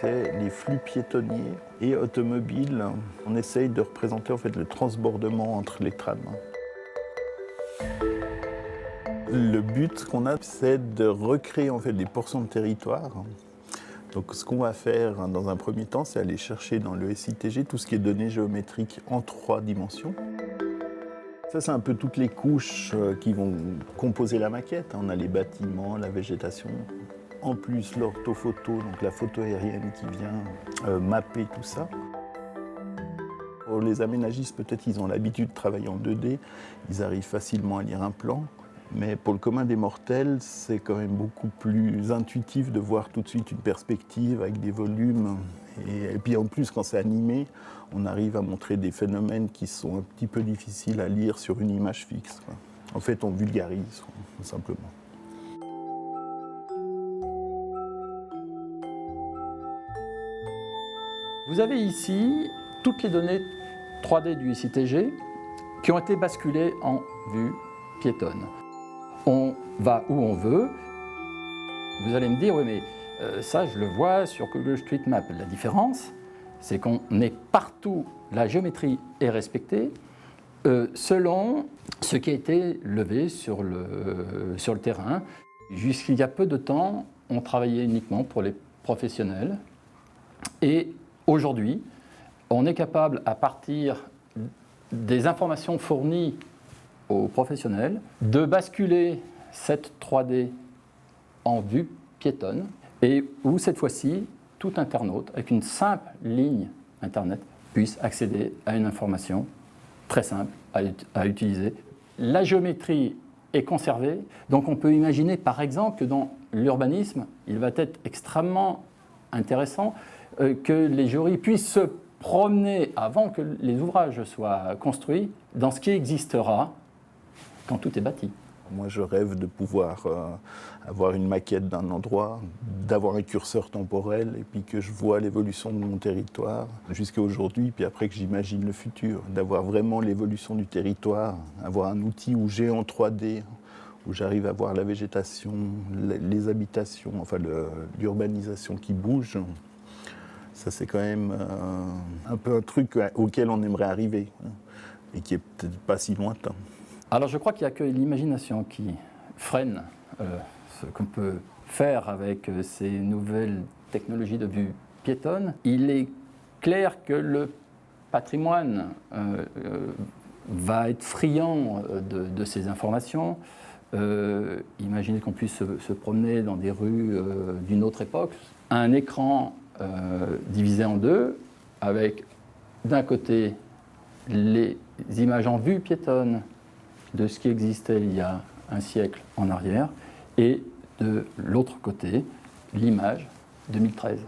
c'est les flux piétonniers et automobiles. On essaye de représenter en fait le transbordement entre les trams. Le but qu'on a, c'est de recréer en fait des portions de territoire. Donc ce qu'on va faire dans un premier temps, c'est aller chercher dans le SITG tout ce qui est données géométriques en 3 dimensions. Ça, c'est un peu toutes les couches qui vont composer la maquette. On a les bâtiments, la végétation, en plus l'orthophoto, donc la photo aérienne qui vient mapper tout ça. Pour les aménagistes, peut-être ils ont l'habitude de travailler en 2D, ils arrivent facilement à lire un plan. Mais pour le commun des mortels, c'est quand même beaucoup plus intuitif de voir tout de suite une perspective avec des volumes. Et puis en plus, quand c'est animé, on arrive à montrer des phénomènes qui sont un petit peu difficiles à lire sur une image fixe. En fait, on vulgarise, tout simplement. Vous avez ici toutes les données 3D du SITG qui ont été basculées en vue piétonne. On va où on veut. Vous allez me dire, oui, mais ça, je le vois sur Google Street Map. La différence, c'est qu'on est partout, la géométrie est respectée selon ce qui a été levé sur le terrain. Jusqu'il y a peu de temps, on travaillait uniquement pour les professionnels. Et aujourd'hui, on est capable, à partir des informations fournies aux professionnels, de basculer cette 3D en vue piétonne et où cette fois-ci, tout internaute, avec une simple ligne Internet, puisse accéder à une information très simple à utiliser. La géométrie est conservée, donc on peut imaginer par exemple que dans l'urbanisme, il va être extrêmement intéressant que les jurys puissent se promener avant que les ouvrages soient construits dans ce qui existera quand tout est bâti. Moi, je rêve de pouvoir avoir une maquette d'un endroit, d'avoir un curseur temporel, et puis que je vois l'évolution de mon territoire jusqu'à aujourd'hui, puis après que j'imagine le futur, d'avoir vraiment l'évolution du territoire, avoir un outil où j'ai en 3D, où j'arrive à voir la végétation, les habitations, enfin l'urbanisation qui bouge. Ça, c'est quand même un peu un truc auquel on aimerait arriver, et qui est peut-être pas si lointain. Alors je crois qu'il n'y a que l'imagination qui freine ce qu'on peut faire avec ces nouvelles technologies de vue piétonne. Il est clair que le patrimoine va être friand de ces informations. Imaginez qu'on puisse se promener dans des rues d'une autre époque. Un écran divisé en deux, avec d'un côté les images en vue piétonne de ce qui existait il y a un siècle en arrière, et de l'autre côté, l'image 2013.